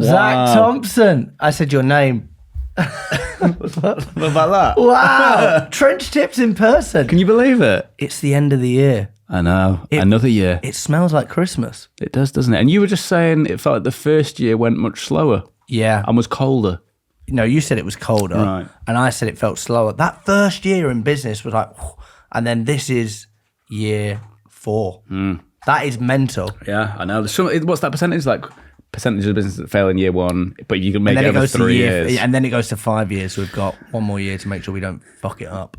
Zach Thompson. I said your name. What about that? Wow. Trench tips in person. Can you believe it? It's the end of the year. I know. Another year. It smells like Christmas. It does, doesn't it? And you were just saying it felt like the first year went much slower. Yeah. And was colder. No, you said it was colder. Right. And I said it felt slower. That first year in business was like, whew, and then this is year 4. That is mental. Yeah, I know. There's some, what's that percentage? Like percentage of business that fail in year 1, but you can make it over 3 years. And then it goes to 5 years. So we've got 1 more year to make sure we don't fuck it up.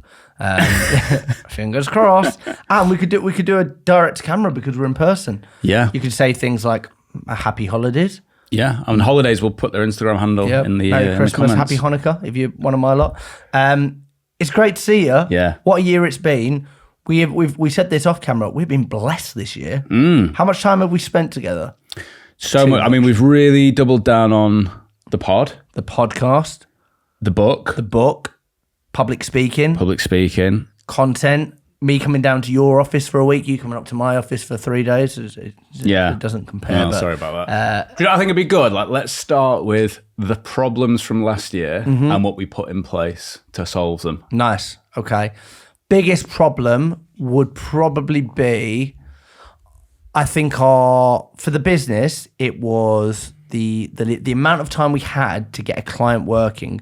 Fingers crossed. And we could do a direct to camera because we're in person. Yeah. You could say things like happy holidays. Yeah. On holidays, we'll put their Instagram handle in the Merry Christmas, in the comments. Happy Hanukkah, if you're one of my lot. It's great to see you. Yeah. What a year it's been. We said this off camera. We've been blessed this year. How much time have we spent together? So much. I mean, we've really doubled down on the pod, The podcast, the book, public speaking, content, me coming down to your office for a week, you coming up to my office for 3 days. It doesn't compare. No, sorry about that. Do you know, I think it'd be good. Like, let's start with the problems from last year and what we put in place to solve them. Nice. Okay. Biggest problem would probably be, I think, for the business, it was the amount of time we had to get a client working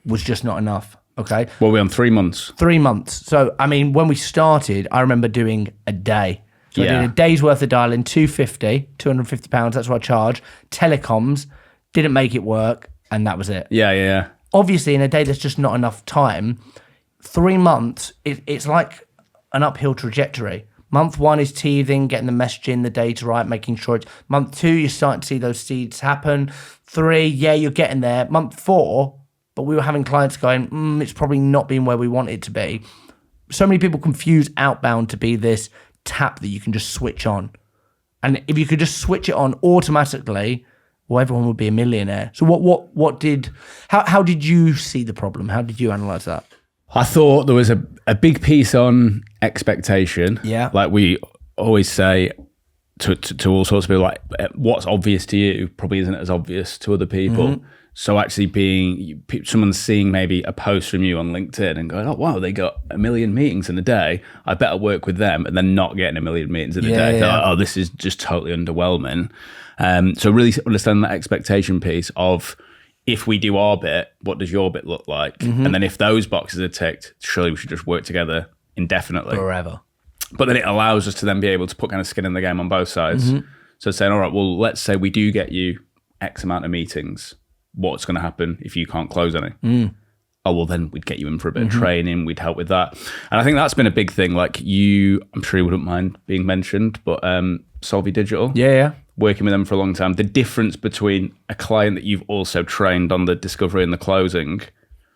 was just not enough. Okay. Well, we're on 3 months. 3 months. So, I mean, when we started, I remember doing a day. So I did a day's worth of dialing, £250, that's what I charge. Telecoms, didn't make it work, and that was it. Yeah. Obviously, in a day, there's just not enough time. 3 months, it's like an uphill trajectory. Month 1 is teething, getting the message in, the data right, making sure it's... Month 2, you're starting to see those seeds happen. 3, you're getting there. Month 4... But we were having clients going, it's probably not been where we want it to be. So many people confuse outbound to be this tap that you can just switch on. And if you could just switch it on automatically, well, everyone would be a millionaire. So how did you see the problem? How did you analyze that? I thought there was a big piece on expectation. Yeah. Like we always say to all sorts of people, like what's obvious to you probably isn't as obvious to other people. So actually someone's seeing maybe a post from you on LinkedIn and going, oh, wow, they got 1 million meetings in a day. I better work with them, and then not getting 1 million meetings in a day. They're like, oh, this is just totally underwhelming. So really understand that expectation piece of, if we do our bit, what does your bit look like? And then if those boxes are ticked, surely we should just work together indefinitely. Forever. But then it allows us to then be able to put kind of skin in the game on both sides. So saying, all right, well, let's say we do get you X amount of meetings. What's going to happen if you can't close any? Oh, well, then we'd get you in for a bit of training. We'd help with that. And I think that's been a big thing. Like I'm sure you wouldn't mind being mentioned, but Solvy Digital. Yeah. Working with them for a long time. The difference between a client that you've also trained on the discovery and the closing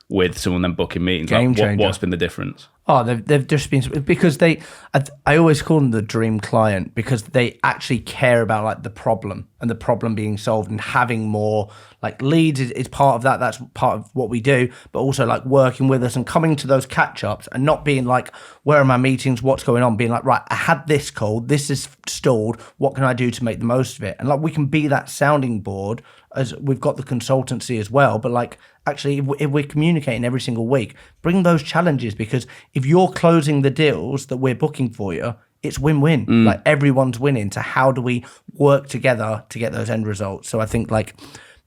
with someone then booking meetings. Game changer. What's been the difference? Oh, they've just been, because I always call them the dream client, because they actually care about like the problem and the problem being solved, and having more like leads is part of that. That's part of what we do, but also like working with us and coming to those catch ups and not being like, where are my meetings? What's going on? Being like, right, I had this call, this is stalled. What can I do to make the most of it? And like, we can be that sounding board, as we've got the consultancy as well, but like, actually, if we're communicating every single week, bring those challenges, because if you're closing the deals that we're booking for you, it's win-win. Like, everyone's winning. So how do we work together to get those end results? So I think like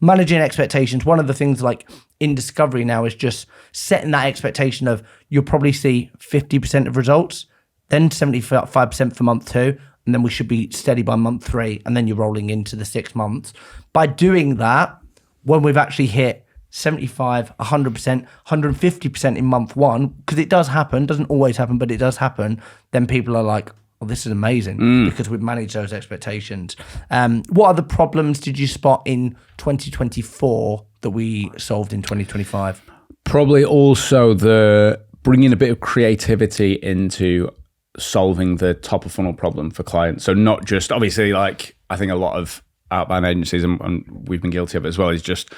managing expectations, one of the things like in discovery now is just setting that expectation of, you'll probably see 50% of results, then 75% for month 2, and then we should be steady by month 3, and then you're rolling into the 6 months. By doing that, when we've actually hit 75, 100%, 150% in month 1, because it does happen, doesn't always happen, but it does happen, then people are like, oh, this is amazing, because we've managed those expectations. What other problems did you spot in 2024 that we solved in 2025? Probably also the bringing a bit of creativity into solving the top of funnel problem for clients. So not just, obviously, like I think a lot of outbound agencies, and we've been guilty of it as well, is just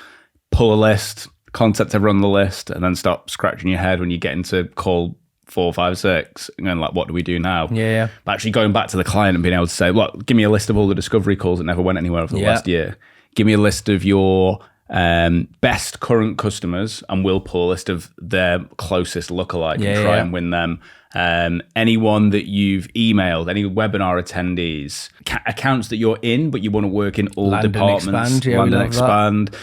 pull a list, contact everyone on the list, and then stop scratching your head when you get into call 4, 5, 6, and then like, what do we do now? Yeah. But actually going back to the client and being able to say, look, give me a list of all the discovery calls that never went anywhere over the last year. give me a list of your best current customers, and we'll pull a list of their closest lookalike and try and win them. Anyone that you've emailed, any webinar attendees, accounts that you're in, but you want to work in all departments. Land and expand.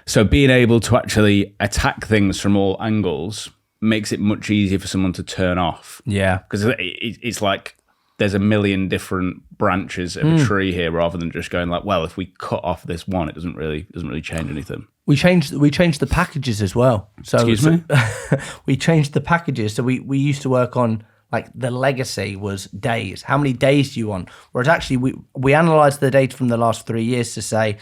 So being able to actually attack things from all angles makes it much easier for someone to turn off. Yeah. Because it's like there's a million different branches of a tree here, rather than just going like, well, if we cut off this one, it doesn't really change anything. We changed the packages as well. So Excuse me? We changed the packages. So we used to work on, like, the legacy was days. How many days do you want? Whereas actually we analysed the data from the last 3 years to say,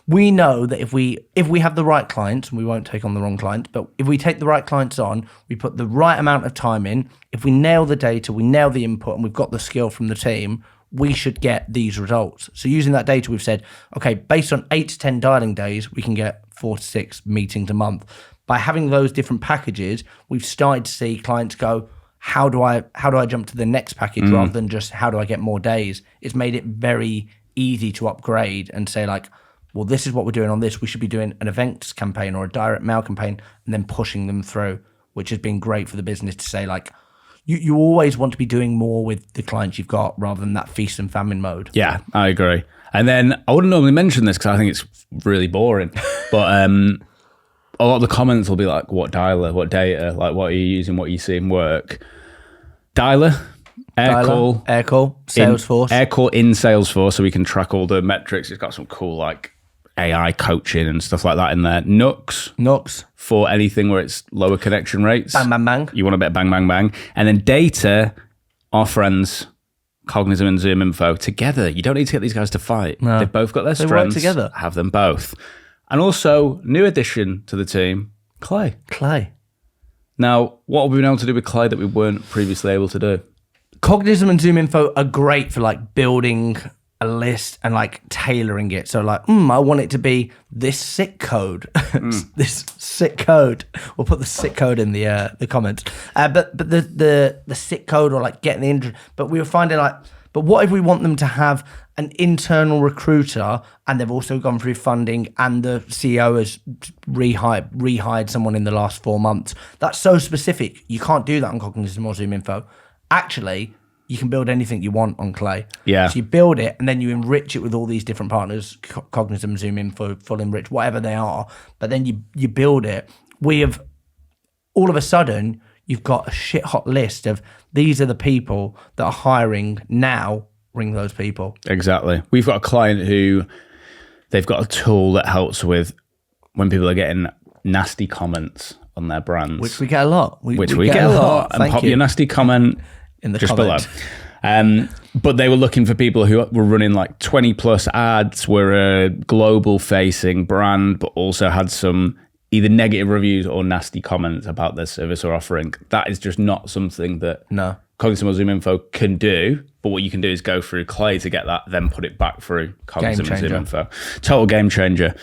we know that if we have the right clients, and we won't take on the wrong clients, but if we take the right clients on, we put the right amount of time in, if we nail the data, we nail the input, and we've got the skill from the team, we should get these results. So using that data, we've said, okay, based on 8 to 10 dialing days, we can get 4 to 6 meetings a month. By having those different packages, we've started to see clients go, how do I jump to the next package rather than just how do I get more days? It's made it very easy to upgrade and say, like, well, this is what we're doing on this. We should be doing an events campaign or a direct mail campaign, and then pushing them through, which has been great for the business to say, like, you always want to be doing more with the clients you've got rather than that feast and famine mode. Yeah, I agree. And then I wouldn't normally mention this because I think it's really boring, but a lot of the comments will be like, what dialer, what data, like what are you using, what are you seeing work? Dialer, Aircall, Salesforce. Aircall in Salesforce, so we can track all the metrics. It's got some cool, like, AI coaching and stuff like that in there. Nux for anything where it's lower connection rates. Bang, bang, bang. You want a bit of bang, bang, bang. And then data, our friends, Cognism and Zoom Info, together. You don't need to get these guys to fight. No. They've both got their strengths. They work together. Have them both. And also, new addition to the team, Clay. Now, what have we been able to do with Clay that we weren't previously able to do? Cognism and Zoom Info are great for, like, building a list and, like, tailoring it. So, like, I want it to be this sick code. This sick code. We'll put the sick code in the comments. But the sick code, or, like, getting the intro. But we were finding, like, but what if we want them to have an internal recruiter, and they've also gone through funding, and the CEO has rehired someone in the last 4 months? That's so specific. You can't do that on Cognism or Zoom Info. Actually, you can build anything you want on Clay. Yeah. So you build it, and then you enrich it with all these different partners, Cognism, Zoom Info, Full Enrich, whatever they are. But then you build it. We have, all of a sudden, you've got a shit hot list of these are the people that are hiring now. Ring those people. Exactly. We've got a client who they've got a tool that helps with when people are getting nasty comments on their brands. Which we get a lot. We get a lot. And pop your nasty comment in the just comment below. But they were looking for people who were running like 20 plus ads, were a global facing brand, but also had some either negative reviews or nasty comments about their service or offering. That is just not something that Cognism or Zoom Info can do. But what you can do is go through Clay to get that, then put it back through Cognism and Zoom Info. Total game changer.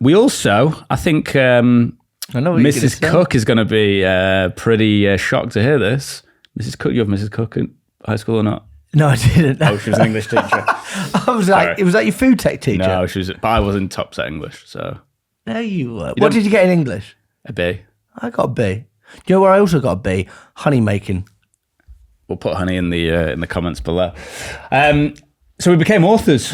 We also, I think Mrs. Cook is going to be pretty shocked to hear this. Mrs. Cook, you have Mrs. Cook in high school or not? No, I didn't. Oh, she was an English teacher. I was like, was that your food tech teacher? No, but I was in top set English, so. There you were. What did you get in English? A B. I got a B. Do you know where I also got a B? Honey making. We'll put honey in the comments below. So we became authors.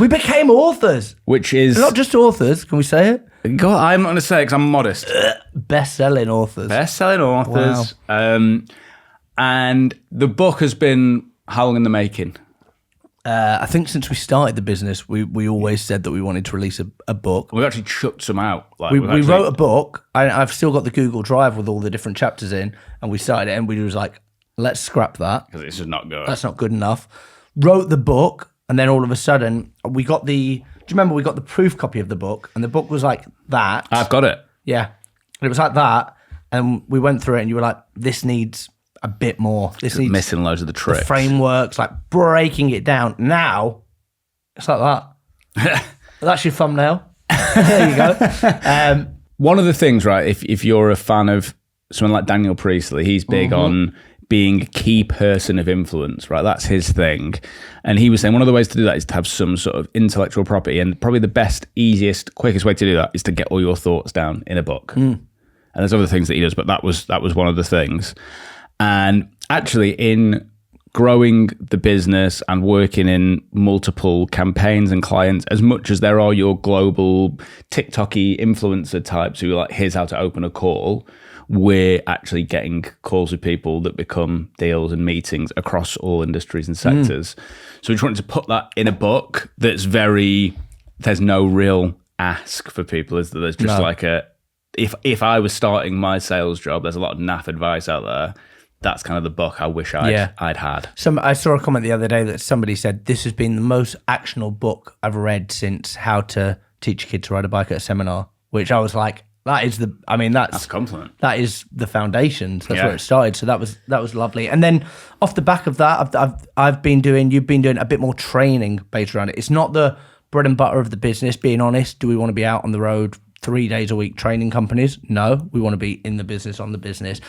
Which is... Not just authors, can we say it? God, I'm not going to say it because I'm modest. Best-selling authors. Wow. And the book has been how long in the making? I think since we started the business, we always said that we wanted to release a book. We've actually chucked some out. Like, we wrote a book. I've still got the Google Drive with all the different chapters in, and we started it, and we was like, let's scrap that. Because this is not good. That's not good enough. Wrote the book, and then all of a sudden, we got do you remember we got the proof copy of the book, and the book was like that. I've got it. Yeah. And it was like that, and we went through it, and you were like, this needs a bit more. This needs missing loads of the tricks. The frameworks, like breaking it down. Now, it's like that. That's your thumbnail. There you go. One of the things, right, if you're a fan of someone like Daniel Priestley, he's big on being a key person of influence, right? That's his thing. And he was saying one of the ways to do that is to have some sort of intellectual property. And probably the best, easiest, quickest way to do that is to get all your thoughts down in a book. And there's other things that he does, but that was one of the things. And actually in growing the business and working in multiple campaigns and clients, as much as there are your global TikTok-y influencer types who are like, here's how to open a call, we're actually getting calls with people that become deals and meetings across all industries and sectors. So we just wanted to put that in a book that's there's no real ask for people. Is that there's just like if I was starting my sales job, there's a lot of naff advice out there. That's kind of the book I wish I'd had. I saw a comment the other day that somebody said, this has been the most actionable book I've read since How to Teach a Kid to Ride a Bike at a Seminar, which I was like, that's a compliment. That is the foundations. That's where it started. So that was lovely. And then off the back of that, you've been doing a bit more training based around it. It's not the bread and butter of the business, being honest. Do we want to be out on the road 3 days a week training companies? No, we want to be in the business, on the business.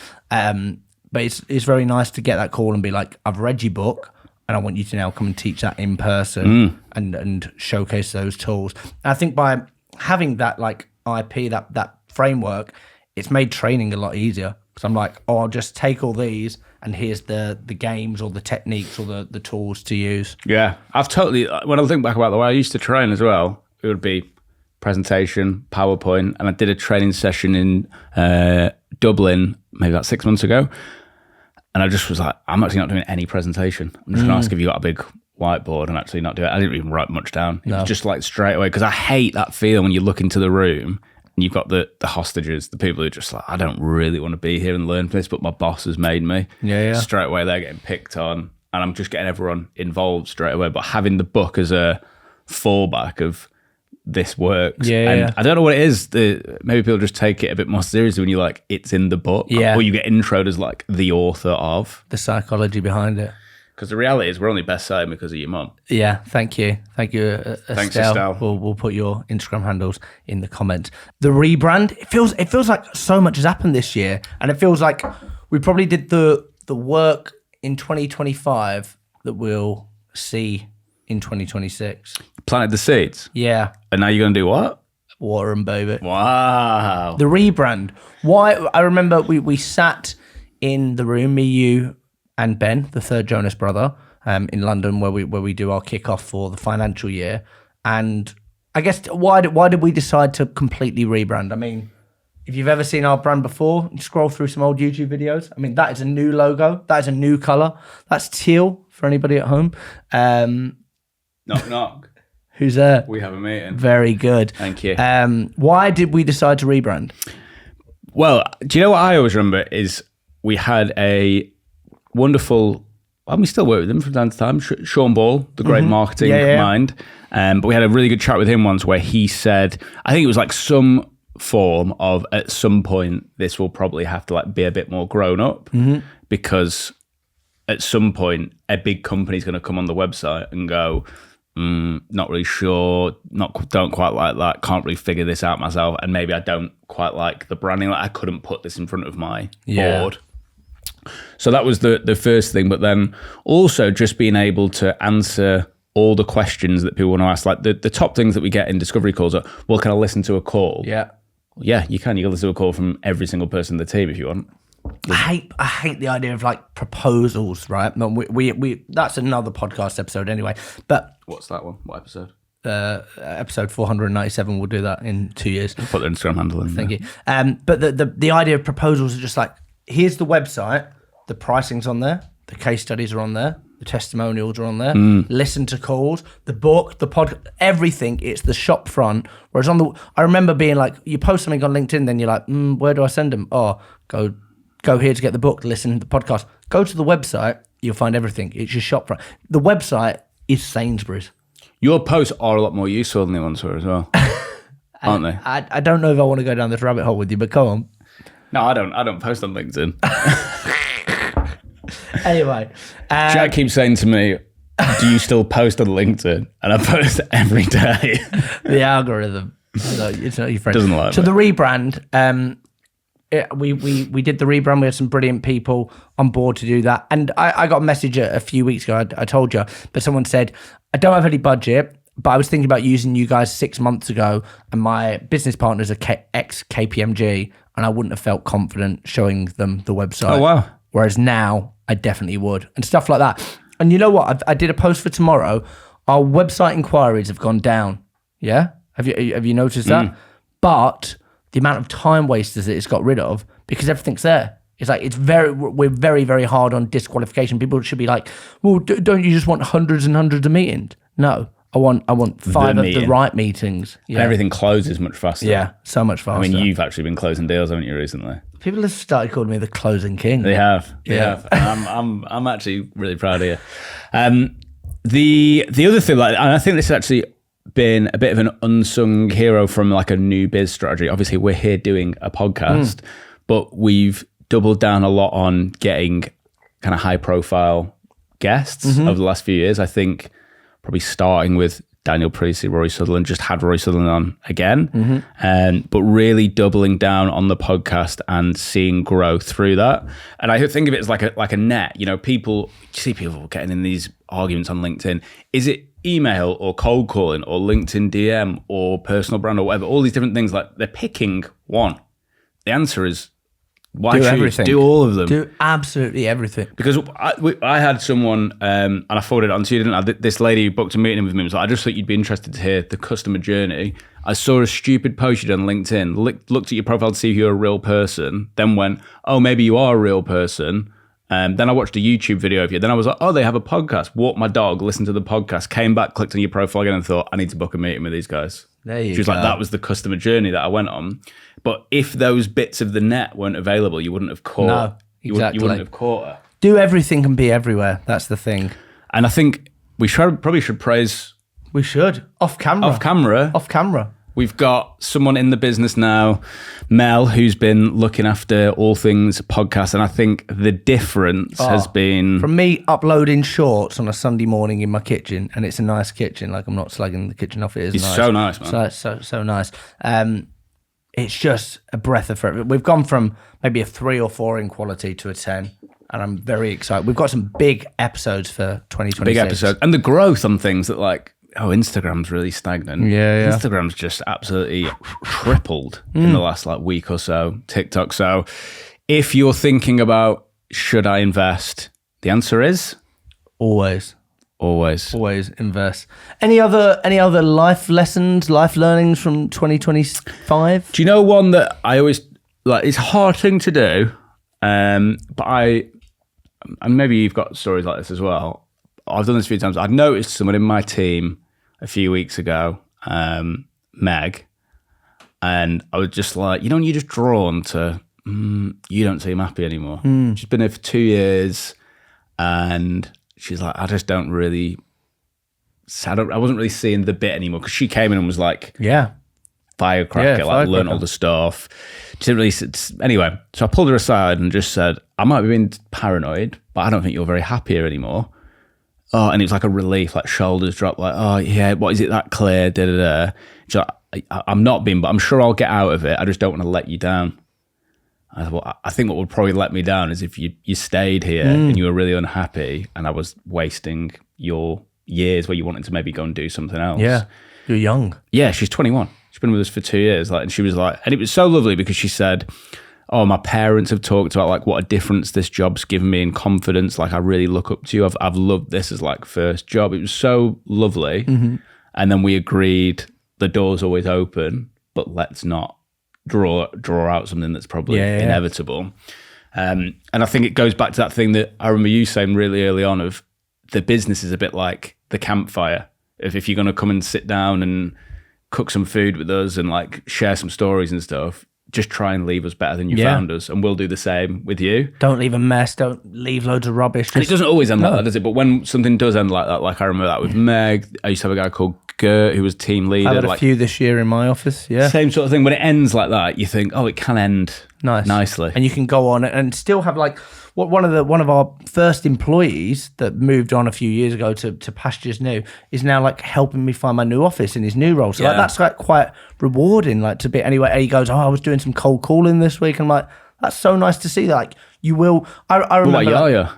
But it's very nice to get that call and be like, I've read your book and I want you to now come and teach that in person and showcase those tools. And I think by having that like IP, that framework, it's made training a lot easier. Because I'm like, I'll just take all these and here's the games or the techniques or the tools to use. Yeah, I've totally, when I think back about the way I used to train as well, it would be presentation, PowerPoint, and I did a training session in Dublin maybe about 6 months ago. And I just was like, I'm actually not doing any presentation. I'm just going to ask if you got a big whiteboard and actually not do it. I didn't even write much down. It was just like straight away, because I hate that feeling when you look into the room and you've got the hostages, the people who are just like, I don't really want to be here and learn this, but my boss has made me. Yeah. Straight away, they're getting picked on and I'm just getting everyone involved straight away. But having the book as a fallback of this works. And I don't know what it is. Maybe people just take it a bit more seriously when you're like, it's in the book. Yeah. Or you get introed as like the author of. The psychology behind it. Because the reality is we're only best-selling because of your mum. Yeah, thank you. Thank you, Estelle. Thanks, Estelle. We'll put your Instagram handles in the comments. The rebrand, it feels like so much has happened this year. And it feels like we probably did the work in 2025 that we'll see in 2026. Planted the seeds? Yeah. And now you're going to do what? Water and baby. Wow. The rebrand. Why? I remember we sat in the room, me, you, and Ben, the third Jonas brother, in London, where we do our kickoff for the financial year. And I guess why did we decide to completely rebrand? I mean, if you've ever seen our brand before, you scroll through some old YouTube videos. I mean, that is a new logo. That is a new color. That's teal for anybody at home. Knock, knock. Who's there? We have a meeting. Very good. Thank you. Why did we decide to rebrand? Well, do you know what I always remember is we had a wonderful, well, we still work with him from time to time, Sean Ball, the great marketing mind. But we had a really good chat with him once where he said, I think it was like some form of, at some point, this will probably have to like be a bit more grown up because at some point a big company's going to come on the website and go, not really sure, don't quite like that, can't really figure this out myself, and maybe I don't quite like the branding, like I couldn't put this in front of my board. So that was the first thing, but then also just being able to answer all the questions that people want to ask. Like the top things that we get in discovery calls are, well, can I listen to a call? Yeah. Yeah, you can. You can listen to a call from every single person in the team if you want. I hate the idea of like proposals, right? No, we that's another podcast episode anyway. But what's that one? What episode? Episode 497. We'll do that in 2 years. I'll put the Instagram handle in. Thank you. But the idea of proposals is just like, here's the website, the pricing's on there, the case studies are on there, the testimonials are on there. Listen to calls, the book, the podcast, everything. It's the shop front. Whereas I remember being like, you post something on LinkedIn, then you're like, where do I send them? Oh, go here to get the book, listen to the podcast. Go to the website, you'll find everything. It's your shop front. The website is Sainsbury's. Your posts are a lot more useful than the ones were as well, aren't they? I don't know if I want to go down this rabbit hole with you, but go on. No, I don't post on LinkedIn. Anyway. Jack keeps saying to me, do you still post on LinkedIn? And I post every day. The algorithm. It's not your friend. Doesn't like So it. the rebrand, we did the rebrand. We had some brilliant people on board to do that. And I got a message a few weeks ago, I told you, but someone said, I don't have any budget, but I was thinking about using you guys 6 months ago, and my business partners are ex-KPMG, and I wouldn't have felt confident showing them the website. Oh, wow. Whereas now, I definitely would, and stuff like that. And you know what? I did a post for tomorrow. Our website inquiries have gone down. Yeah? Have you noticed that? But the amount of time wasters that it's got rid of, because everything's there. It's like, we're very, very hard on disqualification. People should be like, well, don't you just want hundreds and hundreds of meetings? No. I want 5 of the right meetings. Yeah. And everything closes much faster. Yeah, so much faster. I mean, you've actually been closing deals, haven't you, recently? People have started calling me the closing king. They have. They have. I'm actually really proud of you. The other thing, and I think this has actually been a bit of an unsung hero from like a new biz strategy. Obviously, we're here doing a podcast, but we've doubled down a lot on getting kind of high profile guests over the last few years. I think probably starting with Daniel Priestley, Rory Sutherland, just had Rory Sutherland on again, but really doubling down on the podcast and seeing growth through that. And I think of it as like a net. You know, you see people getting in these arguments on LinkedIn. Is it email or cold calling or LinkedIn DM or personal brand or whatever? All these different things, like they're picking one. The answer is, why choose? Everything. Do all of them. Do absolutely everything. Because I had someone, and I forwarded it on to you, didn't I? This lady who booked a meeting with me was like, I just thought you'd be interested to hear the customer journey. I saw a stupid post you did on LinkedIn, looked at your profile to see if you're a real person, then went, oh, maybe you are a real person. Then I watched a YouTube video of you. Then I was like, oh, they have a podcast. Walked my dog, listened to the podcast, came back, clicked on your profile again and thought, I need to book a meeting with these guys. There you go. She was like, that was the customer journey that I went on. But if those bits of the net weren't available, you wouldn't have caught. No, exactly. You wouldn't have caught her. Do everything and be everywhere. That's the thing. And I think we probably should praise. We should. Off camera. We've got someone in the business now, Mel, who's been looking after all things podcast. And I think the difference has been... From me uploading shorts on a Sunday morning in my kitchen, and it's a nice kitchen, like I'm not slagging the kitchen off, it is it's nice. So nice, man. So nice. It's just a breath of fresh. We've gone from maybe a 3 or 4 in quality to a 10. And I'm very excited. We've got some big episodes for 2026. Big episodes. And the growth on things that like... Oh, Instagram's really stagnant. Yeah. Instagram's just absolutely tripled in the last like week or so. TikTok. So if you're thinking about, should I invest? The answer is always invest. Any other life lessons, life learnings from 2025? Do you know one that I always like? It's a hard thing to do, but and maybe you've got stories like this as well. I've done this a few times. I've noticed someone in my team a few weeks ago, Meg, and I was just like, you're just drawn to, you don't seem happy anymore. She's been here for 2 years, and she's like, I just don't really, I wasn't really seeing the bit anymore, because she came in and was like, firecracker, learn all the stuff. She didn't really, anyway, so I pulled her aside and just said, I might be being paranoid, but I don't think you're very happy here anymore. Oh, and it was like a relief, like shoulders dropped, like, oh yeah, what is it that clear? She's like, I'm not being, but I'm sure I'll get out of it. I just don't want to let you down. I thought, well, I think what would probably let me down is if you stayed here and you were really unhappy, and I was wasting your years where you wanted to maybe go and do something else. Yeah, you're young. Yeah, she's 21. She's been with us for 2 years. Like, and she was like, and it was so lovely because she said, oh, my parents have talked about like what a difference this job's given me in confidence. Like, I really look up to you. I've loved this as like first job. It was so lovely. And then we agreed the door's always open, but let's not draw out something that's probably inevitable. And I think it goes back to that thing that I remember you saying really early on of the business is a bit like the campfire. If you're going to come and sit down and cook some food with us and like share some stories and stuff, just try and leave us better than you found us, and we'll do the same with you. Don't leave a mess. Don't leave loads of rubbish. And it doesn't always end like that, does it? But when something does end like that, like I remember that with Meg, I used to have a guy called Gert, who was team leader. I've had a few this year in my office. Yeah, same sort of thing. When it ends like that, you think, oh, it can end nicely, and you can go on and still have like one of our first employees that moved on a few years ago to Pastures New is now like helping me find my new office in his new role. So like, that's like quite rewarding. Like to be anyway. And he goes, oh, I was doing some cold calling this week. I'm like, that's so nice to see that. Like you will. I remember. What about Yaya?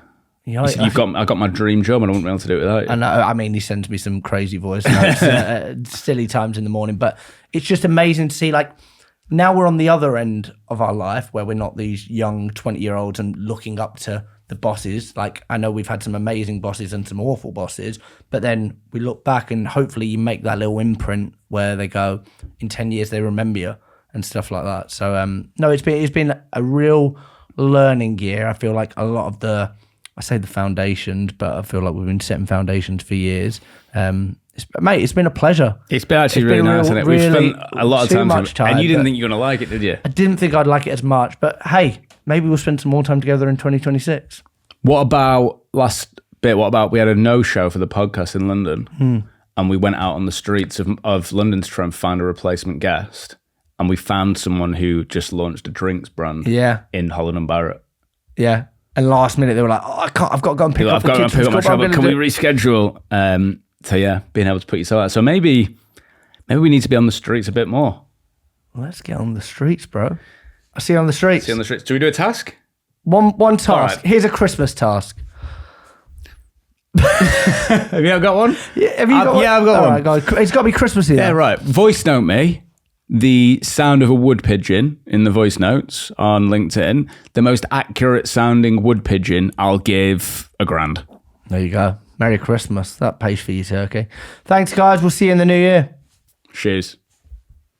I got my dream job and I wouldn't be able to do it without you. And I mean, he sends me some crazy voice notes, silly times in the morning. But it's just amazing to see like. Now we're on the other end of our life where we're not these young 20-year-olds and looking up to the bosses. Like, I know we've had some amazing bosses and some awful bosses, but then we look back and hopefully you make that little imprint where they go, in 10 years, they remember you and stuff like that. So, no, it's been a real learning year. I feel like a lot of I say the foundations, but I feel like we've been setting foundations for years. It's been a pleasure. It's been actually really nice, isn't it? We've spent a lot of time, and you didn't think you were going to like it, did you? I didn't think I'd like it as much, but hey, maybe we'll spend some more time together in 2026. What about we had a no-show for the podcast in London, and we went out on the streets of London to try and find a replacement guest, and we found someone who just launched a drinks brand in Holland and Barrett. Yeah. And last minute they were like, oh, I've got to go and pick up the kids. My travel. Can we reschedule? So yeah, being able to put yourself out. So maybe we need to be on the streets a bit more. Let's get on the streets, bro. I'll see you on the streets. See you on the streets. Do we do a task? One task. Right. Here's a Christmas task. Have you got one? Yeah, have you got one? Yeah, I've got one. Right, it's got to be Christmassy. Yeah, right. Voice note me the sound of a wood pigeon in the voice notes on LinkedIn. The most accurate sounding wood pigeon, I'll give $1,000. There you go. Merry Christmas. That pays for you, turkey. Thanks, guys. We'll see you in the new year. Cheers.